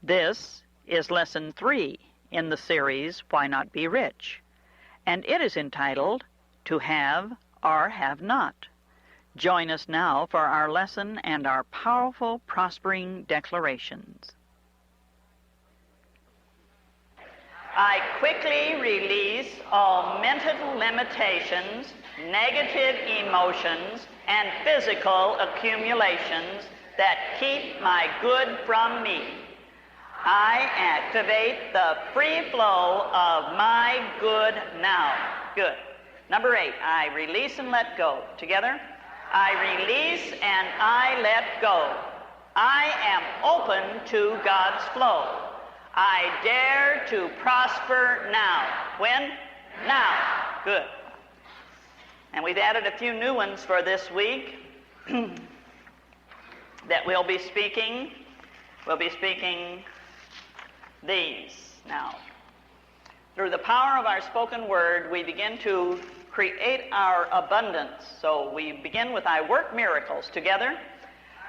This is Lesson 3 in the series, Why Not Be Rich? And it is entitled, To Have or Have Not. Join us now for our lesson and our powerful prospering declarations. I quickly release all mental limitations, negative emotions, and physical accumulations that keep my good from me. I activate the free flow of my good now. Good. Number 8, I release and let go. Together? I release and I let go. I am open to God's flow. I dare to prosper now. When? Now. Good. And we've added a few new ones for this week that we'll be speaking. We'll be speaking these now. Through the power of our spoken word, we begin to create our abundance. So we begin with I work miracles. Together?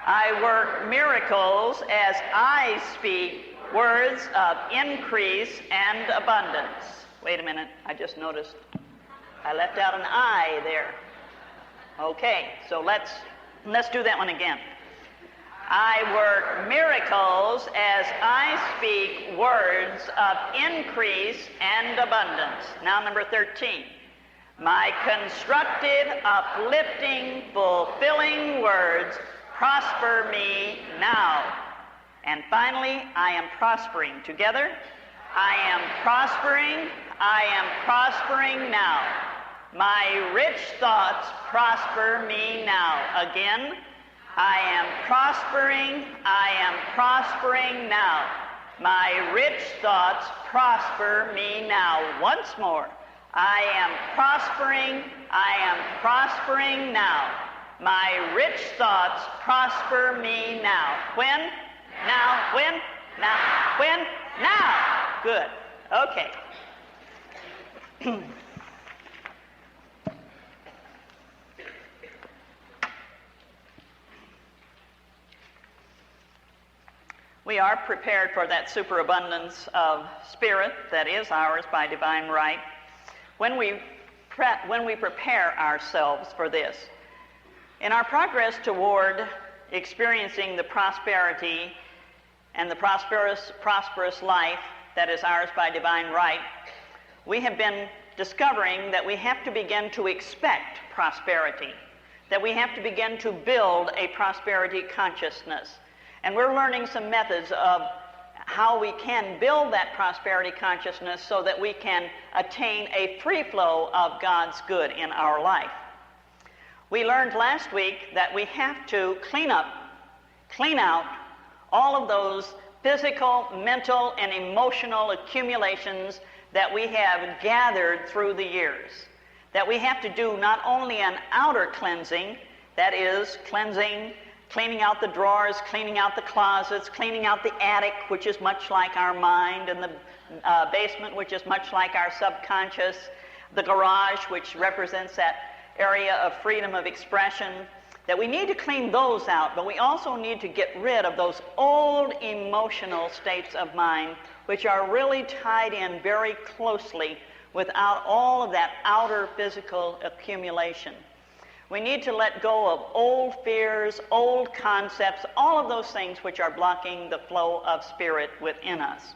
I work miracles as I speak words of increase and abundance. Wait a minute, I just noticed I left out an I there. Okay, so let's do that one again. I work miracles as I speak words of increase and abundance. Now number 13. My constructive, uplifting, fulfilling words prosper me now. And finally, I am prospering. Together? I am prospering now. My rich thoughts prosper me now. Again, I am prospering now. My rich thoughts prosper me now. Once more, I am prospering now. My rich thoughts prosper me now. When? Now. When? Now. When? Now. Good. Okay. We are prepared for that superabundance of spirit that is ours by divine right when we prepare ourselves for this. In our progress toward experiencing the prosperity and the prosperous life that is ours by divine right, we have been discovering that we have to begin to expect prosperity, that we have to begin to build a prosperity consciousness. And we're learning some methods of how we can build that prosperity consciousness so that we can attain a free flow of God's good in our life. We learned last week that we have to clean out all of those physical, mental, and emotional accumulations that we have gathered through the years. That we have to do not only an outer cleansing, that is cleaning out the drawers, cleaning out the closets, cleaning out the attic, which is much like our mind, and the basement, which is much like our subconscious, the garage, which represents that area of freedom of expression, that we need to clean those out, but we also need to get rid of those old emotional states of mind, which are really tied in very closely without all of that outer physical accumulation. We need to let go of old fears, old concepts, all of those things which are blocking the flow of spirit within us.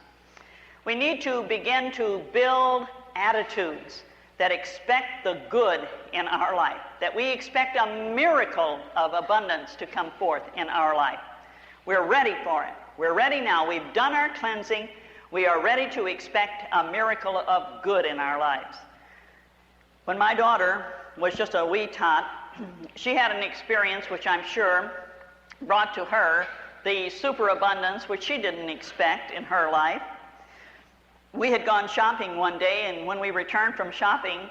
We need to begin to build attitudes that expect the good in our life, that we expect a miracle of abundance to come forth in our life. We're ready for it. We're ready now. We've done our cleansing. We are ready to expect a miracle of good in our lives. When my daughter was just a wee tot, she had an experience which I'm sure brought to her the superabundance which she didn't expect in her life. We had gone shopping one day, and when we returned from shopping,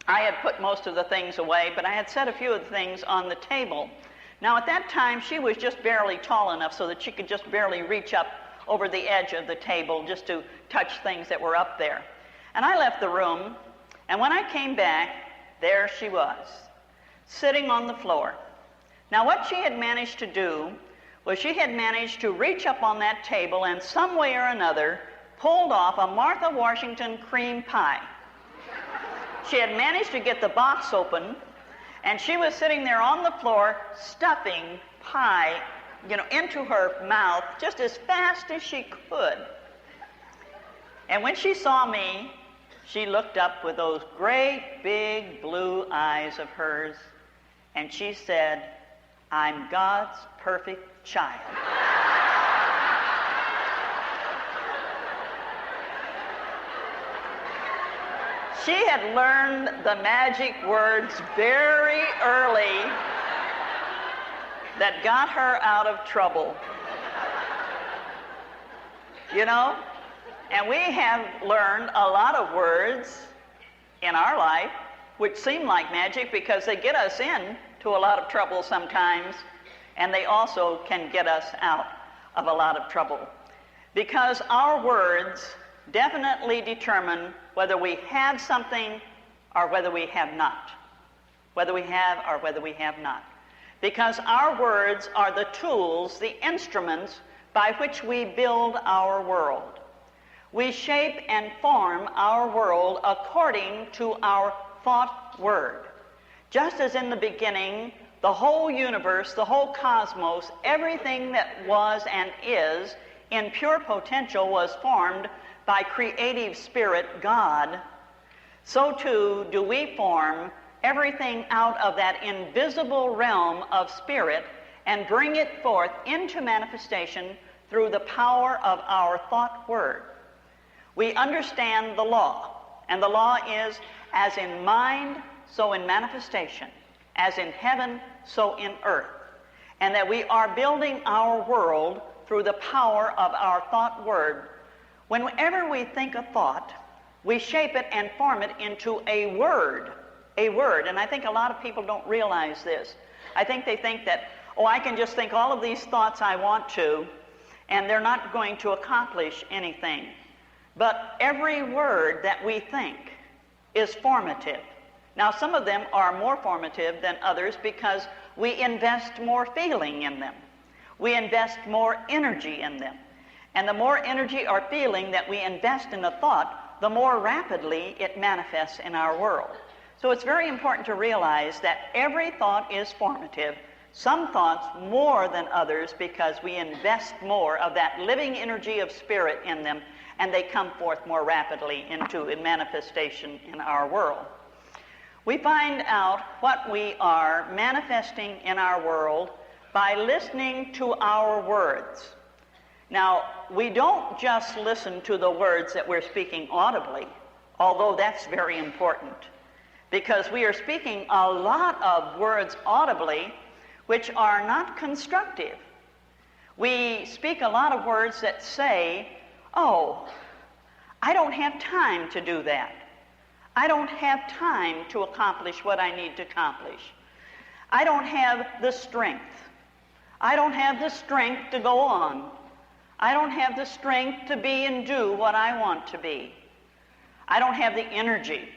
I had put most of the things away, but I had set a few of the things on the table. Now at that time, she was just barely tall enough so that she could just barely reach up over the edge of the table just to touch things that were up there. And I left the room, and when I came back, there she was, sitting on the floor. Now what she had managed to do Well, she had managed to reach up on that table and some way or another pulled off a Martha Washington cream pie. She had managed to get the box open, and she was sitting there on the floor stuffing pie, into her mouth just as fast as she could. And when she saw me, she looked up with those great big blue eyes of hers, and she said, "I'm God's perfect child." She had learned the magic words very early that got her out of trouble. And we have learned a lot of words in our life which seem like magic because they get us into a lot of trouble sometimes, and they also can get us out of a lot of trouble. Because our words definitely determine whether we have something or whether we have not. Whether we have or whether we have not. Because our words are the tools, the instruments by which we build our world. We shape and form our world according to our thought word. Just as in the beginning, the whole universe, the whole cosmos, everything that was and is in pure potential was formed by creative spirit God, so too do we form everything out of that invisible realm of spirit and bring it forth into manifestation through the power of our thought word. We understand the law, and the law is as in mind, so in manifestation, as in heaven, so in earth, and that we are building our world through the power of our thought word. Whenever we think a thought, we shape it and form it into a word, and I think a lot of people don't realize this. I think they think that, I can just think all of these thoughts I want to, and they're not going to accomplish anything. But every word that we think is formative. Now, some of them are more formative than others because we invest more feeling in them. We invest more energy in them. And the more energy or feeling that we invest in a thought, the more rapidly it manifests in our world. So it's very important to realize that every thought is formative, some thoughts more than others because we invest more of that living energy of spirit in them, and they come forth more rapidly into a manifestation in our world. We find out what we are manifesting in our world by listening to our words. Now, we don't just listen to the words that we're speaking audibly, although that's very important, because we are speaking a lot of words audibly which are not constructive. We speak a lot of words that say, I don't have time to do that. I don't have time to accomplish what I need to accomplish. I don't have the strength. I don't have the strength to go on. I don't have the strength to be and do what I want to be. I don't have the energy.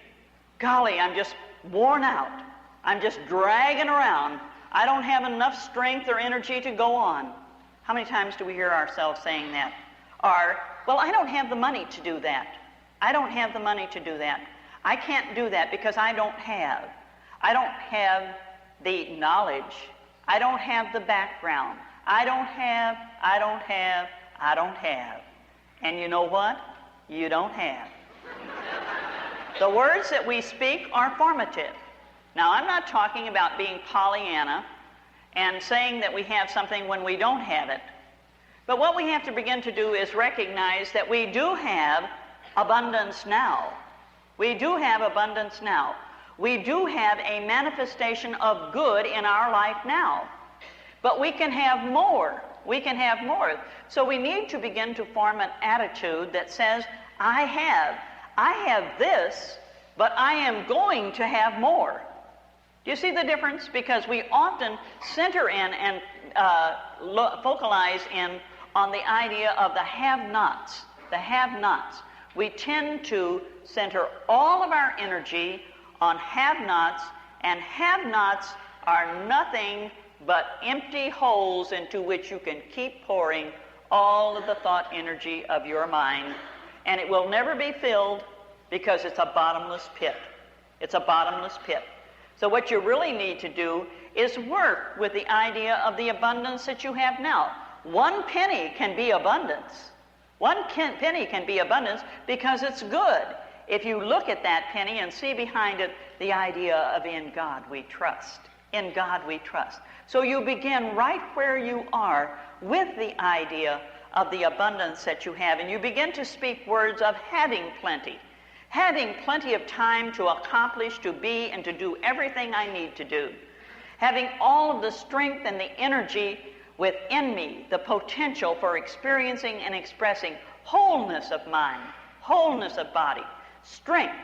Golly, I'm just worn out. I'm just dragging around. I don't have enough strength or energy to go on. How many times do we hear ourselves saying that? Or, I don't have the money to do that. I don't have the money to do that. I can't do that because I don't have. I don't have the knowledge. I don't have the background. I don't have. And you know what? You don't have. The words that we speak are formative. Now, I'm not talking about being Pollyanna and saying that we have something when we don't have it. But what we have to begin to do is recognize that we do have abundance now. We do have abundance now. We do have a manifestation of good in our life now. But we can have more. We can have more. So we need to begin to form an attitude that says, I have this, but I am going to have more. Do you see the difference? Because we often center in and focalize in on the idea of the have-nots. The have-nots. We tend to center all of our energy on have-nots, and have-nots are nothing but empty holes into which you can keep pouring all of the thought energy of your mind, and it will never be filled because it's a bottomless pit. It's a bottomless pit. So what you really need to do is work with the idea of the abundance that you have now. 1 penny can be abundance. 1 penny can be abundance because it's good. If you look at that penny and see behind it the idea of in God we trust. In God we trust. So you begin right where you are with the idea of the abundance that you have, and you begin to speak words of having plenty of time to accomplish, to be, and to do everything I need to do, having all of the strength and the energy within me, the potential for experiencing and expressing wholeness of mind, wholeness of body, strength,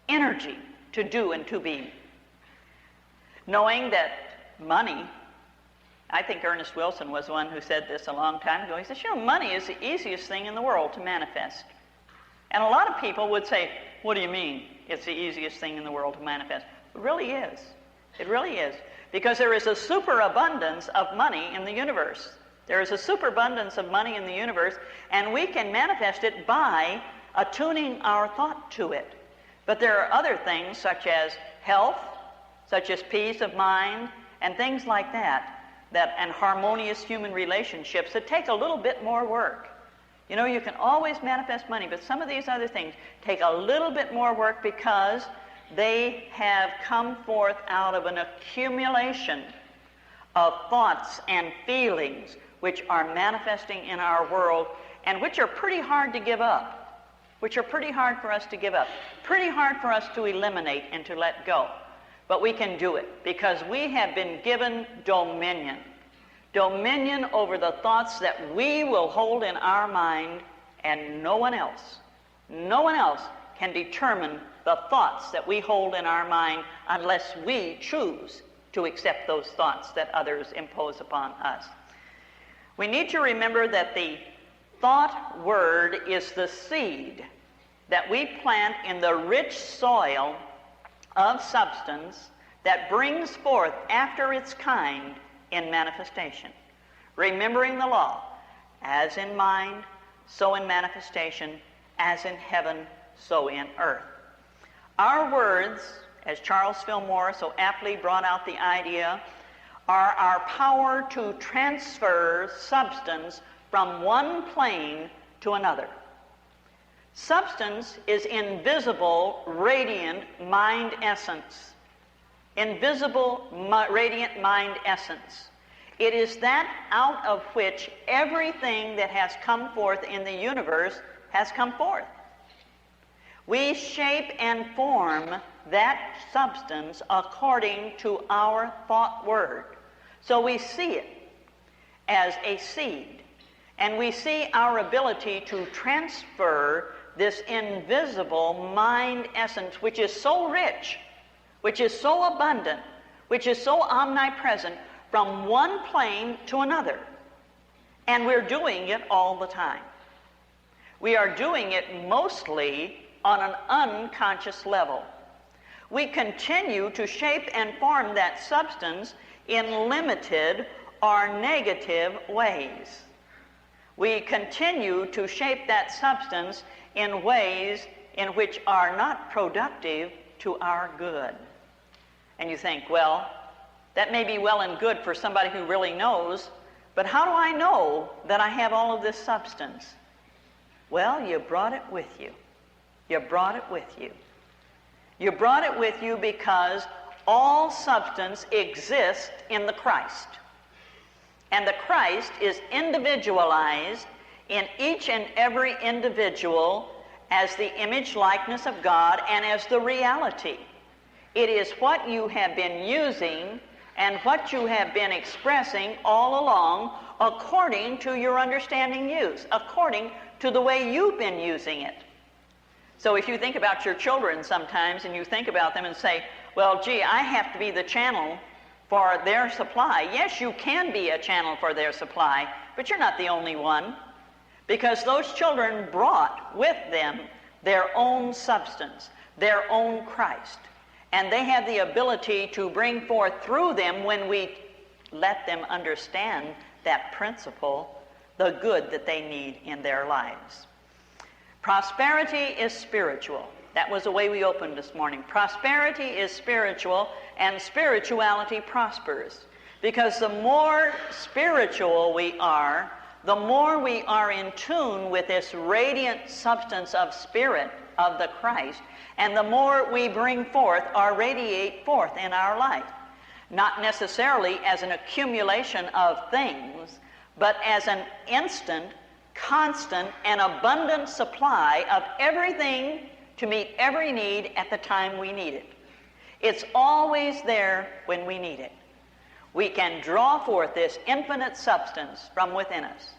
energy to do and to be. Knowing that money, I think Ernest Wilson was one who said this a long time ago. He says, money is the easiest thing in the world to manifest. And a lot of people would say, what do you mean it's the easiest thing in the world to manifest? It really is. It really is. Because there is a superabundance of money in the universe. There is a superabundance of money in the universe, and we can manifest it by attuning our thought to it. But there are other things such as health, such as peace of mind, and things like that, and harmonious human relationships that take a little bit more work. You can always manifest money, but some of these other things take a little bit more work because they have come forth out of an accumulation of thoughts and feelings which are manifesting in our world and which are pretty hard to give up, which are pretty hard for us to give up, pretty hard for us to eliminate and to let go. But we can do it because we have been given dominion. Dominion over the thoughts that we will hold in our mind, and no one else can determine the thoughts that we hold in our mind unless we choose to accept those thoughts that others impose upon us. We need to remember that the thought word is the seed that we plant in the rich soil of substance that brings forth after its kind in manifestation. Remembering the law, as in mind, so in manifestation, as in heaven, so in earth. Our words, as Charles Fillmore so aptly brought out the idea, are our power to transfer substance from one plane to another. Substance is invisible, radiant mind essence. Invisible, radiant mind essence. It is that out of which everything that has come forth in the universe has come forth. We shape and form that substance according to our thought word. So we see it as a seed, and we see our ability to transfer this invisible mind essence, which is so rich, which is so abundant, which is so omnipresent, from one plane to another. And we're doing it all the time. We are doing it mostly on an unconscious level. We continue to shape and form that substance in limited or negative ways. We continue to shape that substance in ways in which are not productive to our good. And you think, well, that may be well and good for somebody who really knows, but how do I know that I have all of this substance? Well, you brought it with you. You brought it with you. You brought it with you because all substance exists in the Christ. And the Christ is individualized in each and every individual as the image likeness of God and as the reality. It is what you have been using and what you have been expressing all along according to your understanding use, according to the way you've been using it. So if you think about your children sometimes and you think about them and say, well, gee, I have to be the channel for their supply. Yes, you can be a channel for their supply, but you're not the only one, because those children brought with them their own substance, their own Christ. And they have the ability to bring forth through them when we let them understand that principle, the good that they need in their lives. Prosperity is spiritual. That was the way we opened this morning. Prosperity is spiritual, and spirituality prospers. Because the more spiritual we are, the more we are in tune with this radiant substance of spirit of the Christ, and the more we bring forth or radiate forth in our life. Not necessarily as an accumulation of things, but as an instant, constant, and abundant supply of everything to meet every need at the time we need it. It's always there when we need it. We can draw forth this infinite substance from within us.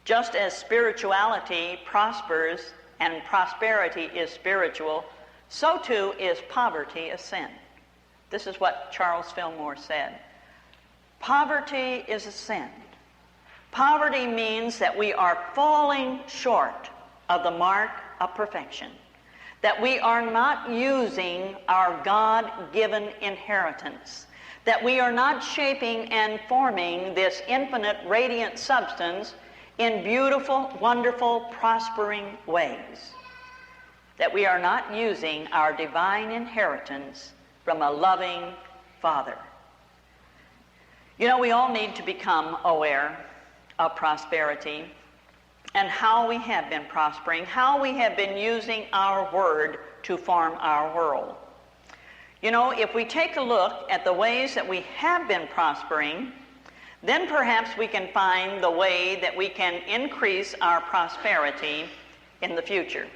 Just as spirituality prospers and prosperity is spiritual, so too is poverty a sin. This is what Charles Fillmore said. Poverty is a sin. Poverty means that we are falling short of the mark of perfection, that we are not using our God-given inheritance, that we are not shaping and forming this infinite radiant substance in beautiful, wonderful, prospering ways, that we are not using our divine inheritance from a loving Father. You know, we all need to become aware of prosperity and how we have been prospering, how we have been using our word to form our world. You know, if we take a look at the ways that we have been prospering, then perhaps we can find the way that we can increase our prosperity in the future.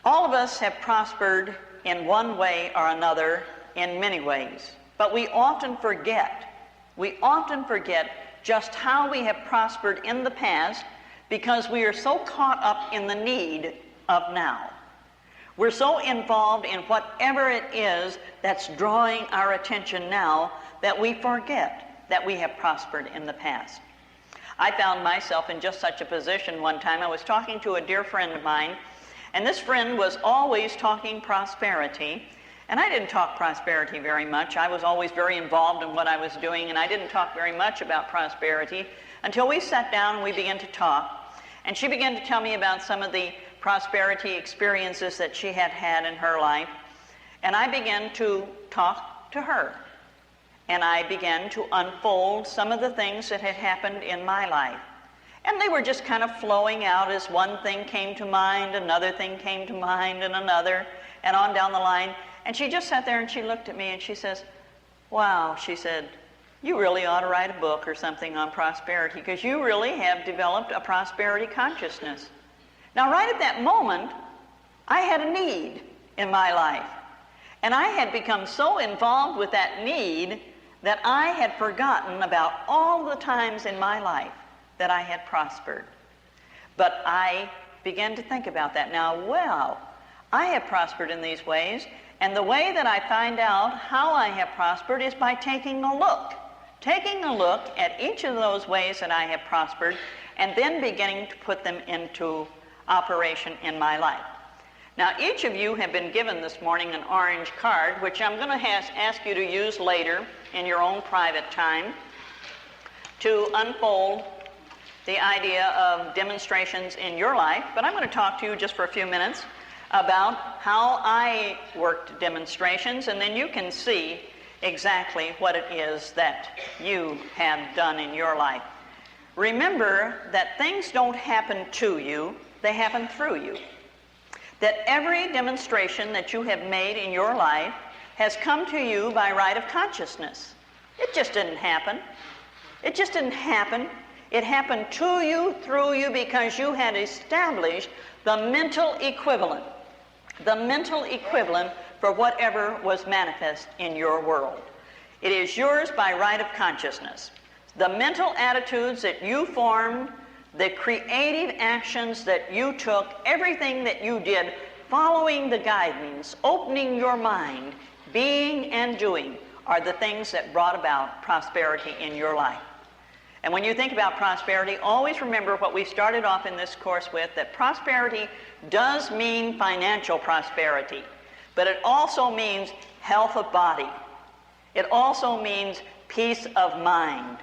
All of us have prospered in one way or another in many ways, but we often forget just how we have prospered in the past because we are so caught up in the need of now. We're so involved in whatever it is that's drawing our attention now that we forget that we have prospered in the past. I found myself in just such a position one time. I was talking to a dear friend of mine, and this friend was always talking prosperity, and I didn't talk prosperity very much. I was always very involved in what I was doing, and I didn't talk very much about prosperity until we sat down and we began to talk. And she began to tell me about some of the prosperity experiences that she had had in her life, and I began to talk to her. And I began to unfold some of the things that had happened in my life. And they were just kind of flowing out as one thing came to mind, another thing came to mind, and another, and on down the line. And she just sat there and she looked at me and she says, "Wow," she said, "you really ought to write a book or something on prosperity, because you really have developed a prosperity consciousness." Now, right at that moment, I had a need in my life. And I had become so involved with that need that I had forgotten about all the times in my life that I had prospered. But I began to think about that. Now, well, I have prospered in these ways, and the way that I find out how I have prospered is by taking a look at each of those ways that I have prospered, and then beginning to put them into operation in my life. Now, each of you have been given this morning an orange card, which I'm going to ask you to use later in your own private time to unfold the idea of demonstrations in your life. But I'm going to talk to you just for a few minutes about how I worked demonstrations, and then you can see exactly what it is that you have done in your life. Remember that things don't happen to you, they happen through you. That every demonstration that you have made in your life has come to you by right of consciousness. It just didn't happen. It just didn't happen. It happened to you, through you, because you had established the mental equivalent for whatever was manifest in your world. It is yours by right of consciousness. The mental attitudes that you formed, the creative actions that you took, everything that you did, following the guidance, opening your mind, being and doing, are the things that brought about prosperity in your life. And when you think about prosperity, always remember what we started off in this course with, that prosperity does mean financial prosperity, but it also means health of body. It also means peace of mind.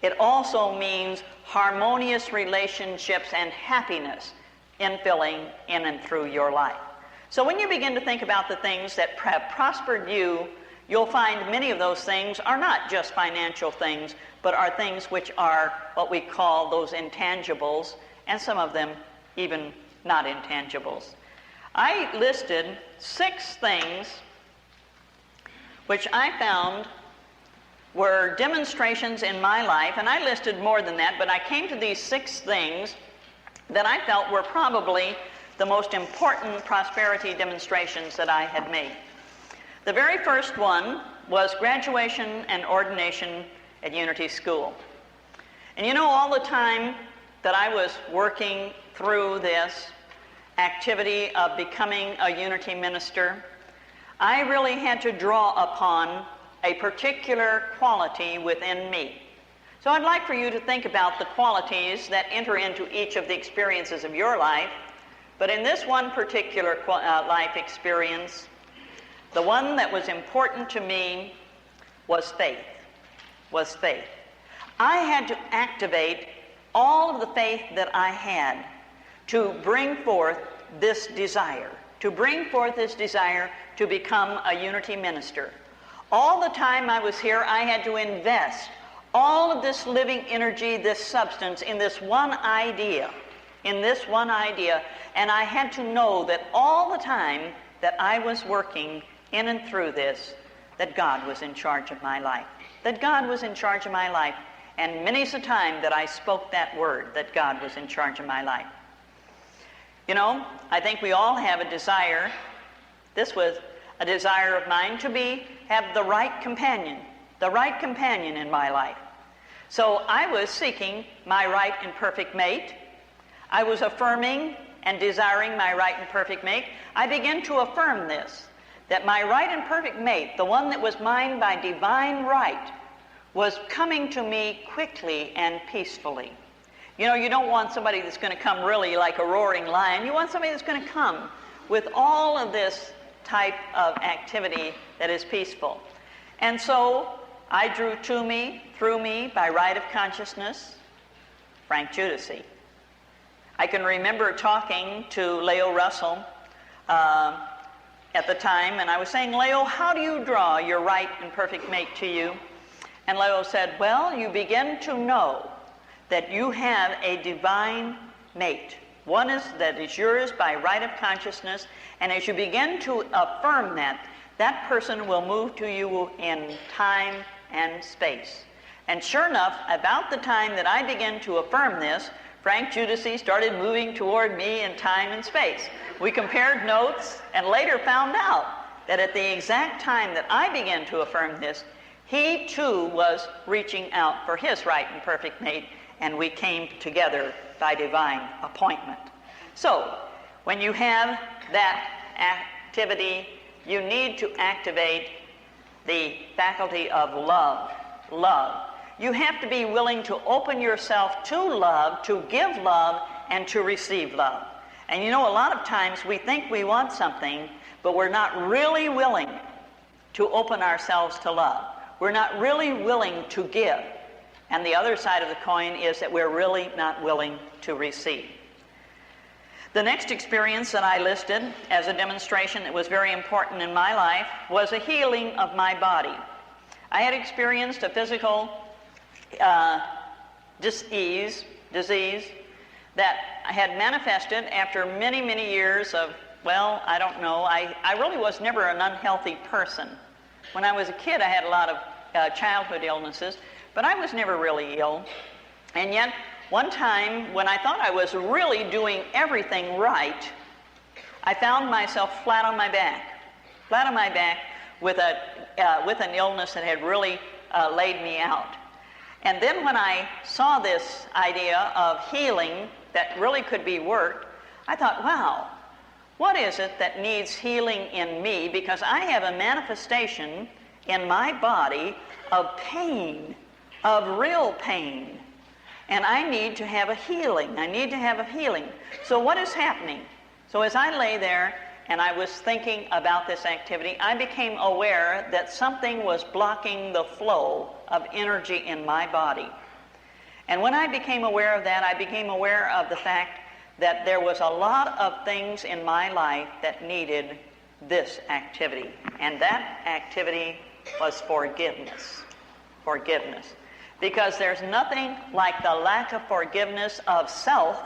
It also means harmonious relationships and happiness infilling in and through your life. So when you begin to think about the things that have prospered you, you'll find many of those things are not just financial things, but are things which are what we call those intangibles, and some of them even not intangibles. I listed 6 things which I found were demonstrations in my life, and I listed more than that, but I came to these 6 things that I felt were probably the most important prosperity demonstrations that I had made. The very first one was graduation and ordination at Unity School. And you know, all the time that I was working through this activity of becoming a Unity minister, I really had to draw upon a particular quality within me. So I'd like for you to think about the qualities that enter into each of the experiences of your life. But in this one particular life experience, the one that was important to me was faith. I had to activate all of the faith that I had to bring forth this desire, to become a Unity minister. All the time I was here, I had to invest all of this living energy, this substance, in this one idea, and I had to know that all the time that I was working in and through this, that God was in charge of my life. And many's the time that I spoke that word, that God was in charge of my life. You know, I think we all have a desire. This was a desire of mine to have the right companion in my life. So I was seeking my right and perfect mate. I was affirming and desiring my right and perfect mate. I began to affirm this, that my right and perfect mate, the one that was mine by divine right, was coming to me quickly and peacefully. You know, you don't want somebody that's going to come really like a roaring lion. You want somebody that's going to come with all of this type of activity that is peaceful. And so I drew to me, through me, by right of consciousness, Frank Giudici. I can remember talking to Leo Russell at the time, and I was saying, Leo, how do you draw your right and perfect mate to you? And Leo said, well, you begin to know that you have a divine mate. One that is yours by right of consciousness, and as you begin to affirm that, that person will move to you in time and space. And sure enough, about the time that I began to affirm this, Frank Giudici started moving toward me in time and space. We compared notes and later found out that at the exact time that I began to affirm this, he too was reaching out for his right and perfect mate, and we came together by divine appointment. So, when you have that activity, you need to activate the faculty of love. You have to be willing to open yourself to love, to give love, and to receive love. And you know, a lot of times we think we want something, but we're not really willing to open ourselves to love. We're not really willing to give. And the other side of the coin is that we're really not willing to receive. The next experience that I listed as a demonstration that was very important in my life was a healing of my body. I had experienced a physical disease that had manifested after many, many years of, well, I don't know, I really was never an unhealthy person. When I was a kid, I had a lot of childhood illnesses, but I was never really ill. And yet, one time, when I thought I was really doing everything right, I found myself flat on my back with an illness that had really laid me out. And then when I saw this idea of healing that really could be worked, I thought, wow, what is it that needs healing in me? Because I have a manifestation in my body of pain, of real pain. And I need to have a healing. So what is happening? So as I lay there and I was thinking about this activity, I became aware that something was blocking the flow of energy in my body. And when I became aware of that, I became aware of the fact that there was a lot of things in my life that needed this activity. And that activity was forgiveness. Forgiveness. Because there's nothing like the lack of forgiveness of self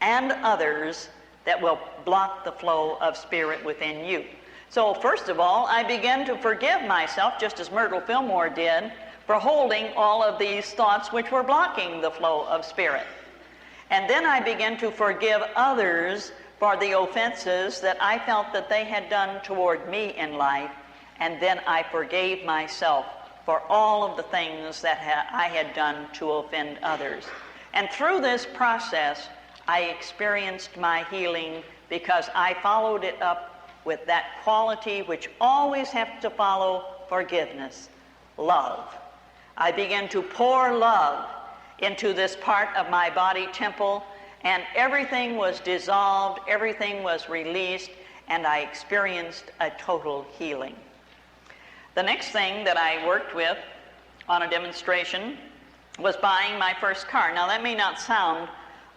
and others that will block the flow of spirit within you. So first of all, I began to forgive myself, just as Myrtle Fillmore did, for holding all of these thoughts which were blocking the flow of spirit. And then I began to forgive others for the offenses that I felt that they had done toward me in life, and then I forgave myself for all of the things that I had done to offend others. And through this process, I experienced my healing because I followed it up with that quality which always has to follow forgiveness, love. I began to pour love into this part of my body temple, and everything was dissolved, everything was released, and I experienced a total healing. The next thing that I worked with on a demonstration was buying my first car. Now that may not sound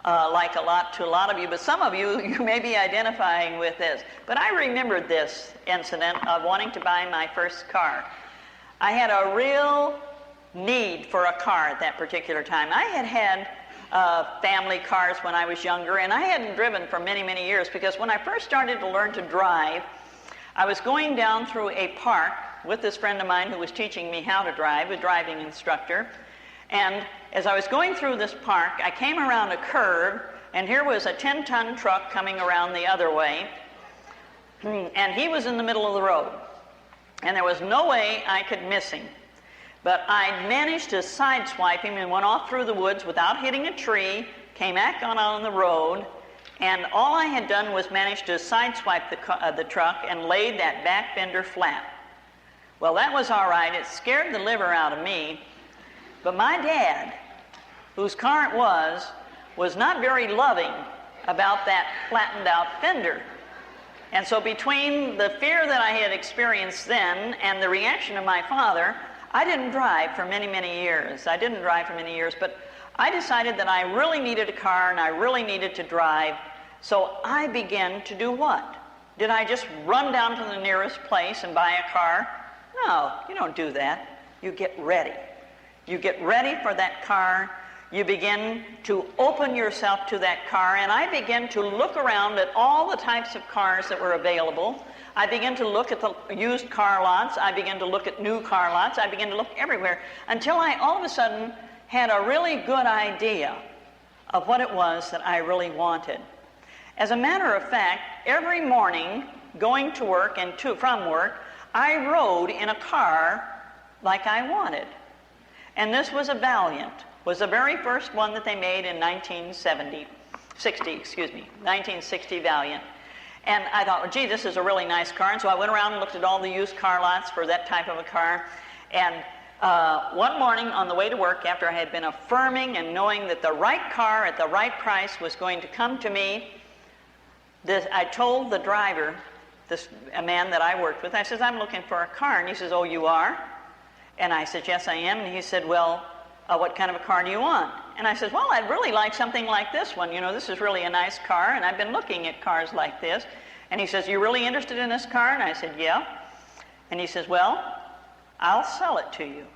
like a lot to a lot of you, but some of you may be identifying with this. But I remembered this incident of wanting to buy my first car. I had a real need for a car at that particular time. I had had family cars when I was younger, and I hadn't driven for many, many years, because when I first started to learn to drive, I was going down through a park with this friend of mine who was teaching me how to drive, a driving instructor. And as I was going through this park, I came around a curve, and here was a 10-ton truck coming around the other way, and he was in the middle of the road. And there was no way I could miss him. But I managed to sideswipe him and went off through the woods without hitting a tree, came back on the road, and all I had done was manage to sideswipe the truck and laid that back fender flat. Well, that was all right. It scared the liver out of me. But my dad, whose car it was not very loving about that flattened out fender. And so between the fear that I had experienced then and the reaction of my father, I didn't drive for many, many years. But I decided that I really needed a car and I really needed to drive. So I began to do what? Did I just run down to the nearest place and buy a car? No, you don't do that. You get ready. You get ready for that car. You begin to open yourself to that car, and I began to look around at all the types of cars that were available. I began to look at the used car lots. I began to look at new car lots. I began to look everywhere until I all of a sudden had a really good idea of what it was that I really wanted. As a matter of fact, every morning going to work and from work, I rode in a car like I wanted. And this was a Valiant. Was the very first one that they made in 1960 Valiant. And I thought, well, gee, this is a really nice car. And so I went around and looked at all the used car lots for that type of a car. And one morning on the way to work, after I had been affirming and knowing that the right car at the right price was going to come to me, I told the driver, a man that I worked with, I said, I'm looking for a car. And he says, oh, you are? And I said, yes, I am. And he said, well, what kind of a car do you want? And I said, well, I'd really like something like this one. You know, this is really a nice car, and I've been looking at cars like this. And he says, you really interested in this car? And I said, yeah. And he says, well, I'll sell it to you.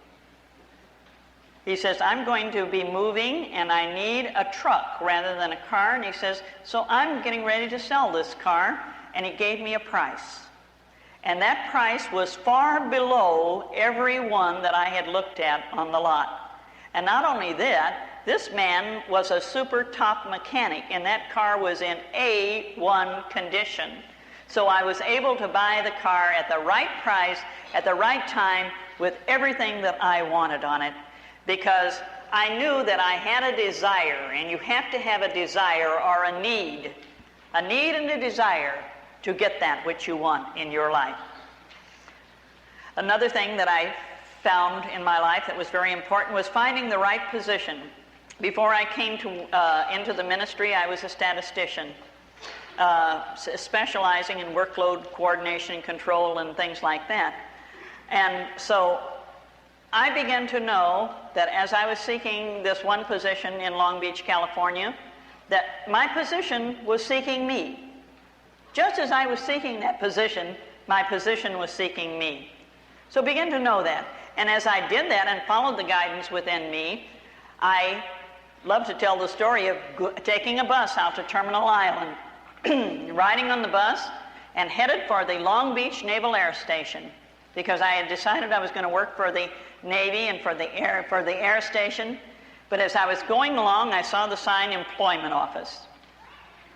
He says, I'm going to be moving, and I need a truck rather than a car. And he says, so I'm getting ready to sell this car. And he gave me a price. And that price was far below every one that I had looked at on the lot. And not only that, this man was a super top mechanic, and that car was in A1 condition. So I was able to buy the car at the right price, at the right time, with everything that I wanted on it, because I knew that I had a desire, and you have to have a desire or a need and a desire to get that which you want in your life. Another thing that I found in my life that was very important was finding the right position. Before I came into the ministry, I was a statistician. specializing in workload coordination and control and things like that. And so I began to know that as I was seeking this one position in Long Beach, California, that my position was seeking me. Just as I was seeking that position, my position was seeking me. So begin to know that. And as I did that and followed the guidance within me, I love to tell the story of taking a bus out to Terminal Island, riding on the bus and headed for the Long Beach Naval Air Station, because I had decided I was going to work for the Navy and for the air station. But as I was going along, I saw the sign Employment Office.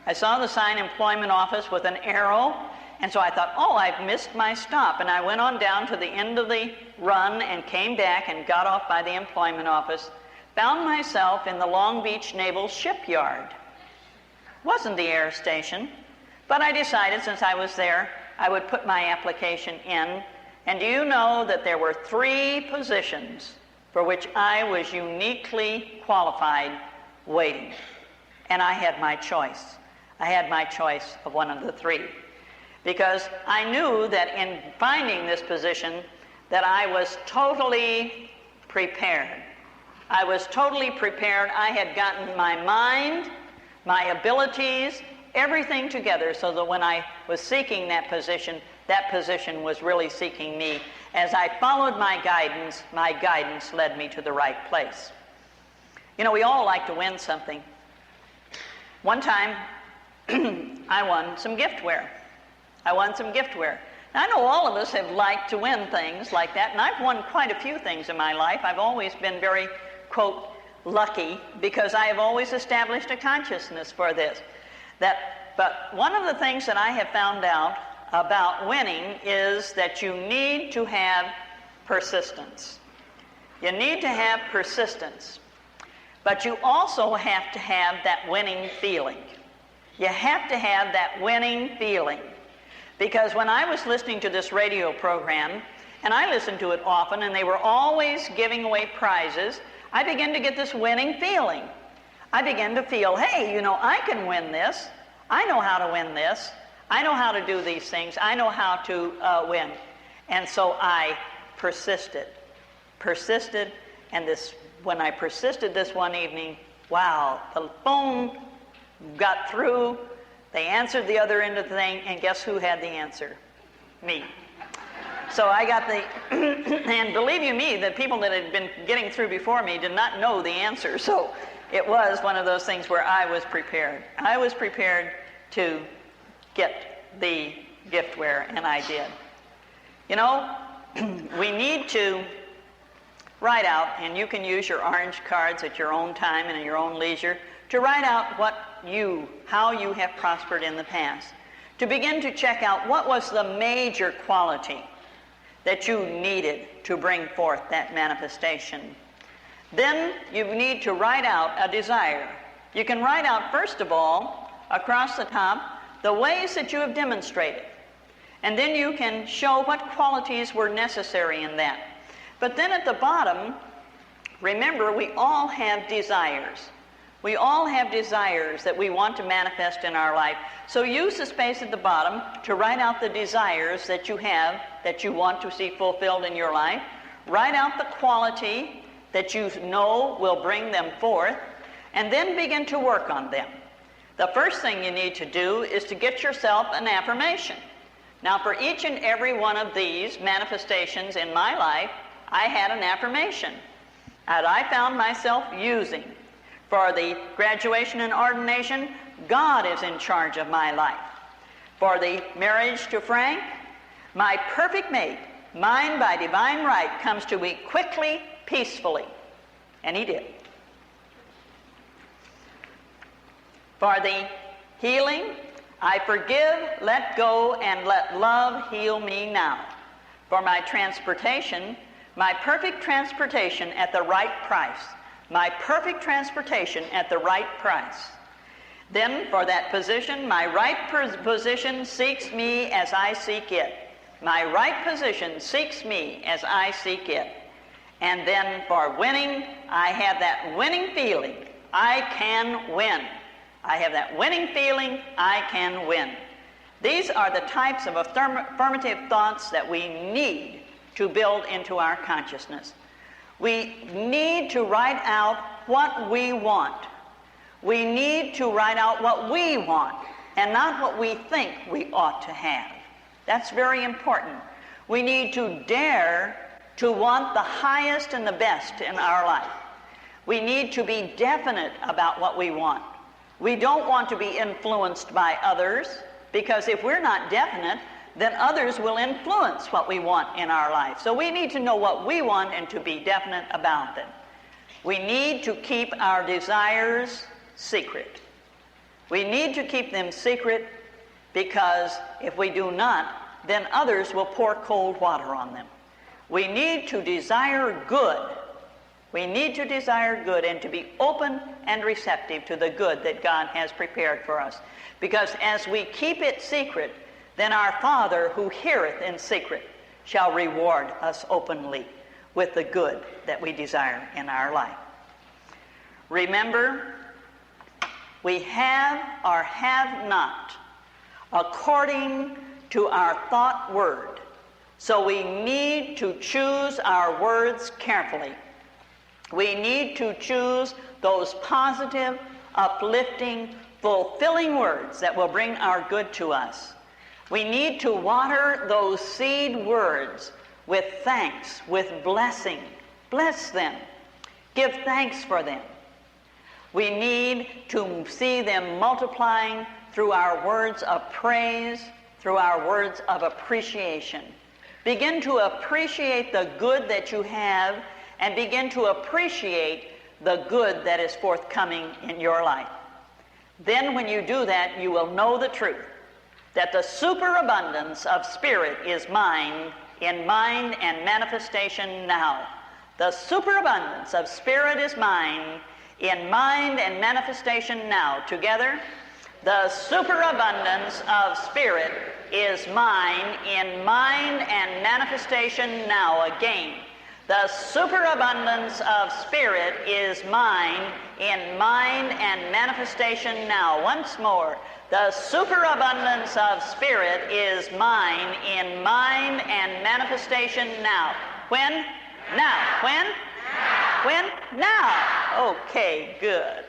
I saw the sign Employment Office with an arrow, and so I thought, oh, I've missed my stop. And I went on down to the end of the run and came back and got off by the Employment Office. Found myself in the Long Beach Naval Shipyard. Wasn't the air station, but I decided since I was there, I would put my application in. And do you know that there were 3 positions for which I was uniquely qualified waiting? And I had my choice. I had my choice of one of the 3. Because I knew that in finding this position that I was totally prepared. I was totally prepared. I had gotten my mind, my abilities, everything together so that when I was seeking that position was really seeking me. As I followed my guidance led me to the right place. You know, we all like to win something. One time, I won some giftware. Now, I know all of us have liked to win things like that, and I've won quite a few things in my life. I've always been very, quote, lucky, because I have always established a consciousness for this. But one of the things that I have found out about winning is that you need to have persistence. You need to have persistence. But you also have to have that winning feeling. You have to have that winning feeling. Because when I was listening to this radio program, and I listened to it often, and they were always giving away prizes, I began to get this winning feeling. I began to feel, hey, you know, I can win this. I know how to win this. I know how to do these things. I know how to win. And so I persisted, and when I persisted this one evening, wow, the phone got through. They answered the other end of the thing, and guess who had the answer? Me. So I got and believe you me, the people that had been getting through before me did not know the answer. So it was one of those things where I was prepared. I was prepared to get the giftware, and I did. You know, we need to write out, and you can use your orange cards at your own time and at your own leisure, to write out how you have prospered in the past. To begin to check out what was the major quality that you needed to bring forth that manifestation. Then you need to write out a desire. You can write out, first of all, across the top, the ways that you have demonstrated. And then you can show what qualities were necessary in that. But then at the bottom, remember, we all have desires. We all have desires that we want to manifest in our life. So use the space at the bottom to write out the desires that you have, that you want to see fulfilled in your life. Write out the quality that you know will bring them forth, and then begin to work on them. The first thing you need to do is to get yourself an affirmation. Now, for each and every one of these manifestations in my life, I had an affirmation that I found myself using. For the graduation and ordination, God is in charge of my life. For the marriage to Frank, my perfect mate, mine by divine right, comes to me quickly, peacefully. And he did. For the healing, I forgive, let go, and let love heal me now. For my transportation, my perfect transportation at the right price. My perfect transportation at the right price. Then for that position, my right position seeks me as I seek it. My right position seeks me as I seek it. And then for winning, I have that winning feeling. I can win. I have that winning feeling, I can win. These are the types of affirmative thoughts that we need to build into our consciousness. We need to write out what we want. We need to write out what we want and not what we think we ought to have. That's very important. We need to dare to want the highest and the best in our life. We need to be definite about what we want. We don't want to be influenced by others, because if we're not definite, then others will influence what we want in our life. So we need to know what we want and to be definite about them. We need to keep our desires secret. We need to keep them secret, because if we do not, then others will pour cold water on them. We need to desire good. We need to desire good and to be open and receptive to the good that God has prepared for us. Because as we keep it secret, then our Father who heareth in secret shall reward us openly with the good that we desire in our life. Remember, we have or have not according to our thought word. So we need to choose our words carefully. We need to choose those positive, uplifting, fulfilling words that will bring our good to us. We need to water those seed words with thanks, with blessing. Bless them. Give thanks for them. We need to see them multiplying through our words of praise, through our words of appreciation. Begin to appreciate the good that you have, and begin to appreciate the good that is forthcoming in your life. Then when you do that, you will know the truth, that the superabundance of Spirit is mine in mind and manifestation now. The superabundance of Spirit is mine in mind and manifestation now. Together, the superabundance of Spirit is mine in mind and manifestation now. Again, the superabundance of Spirit is mine in mind and manifestation now. Once more, the superabundance of Spirit is mine in mind and manifestation now. When? Now. When? Now. When? Now. Okay, good.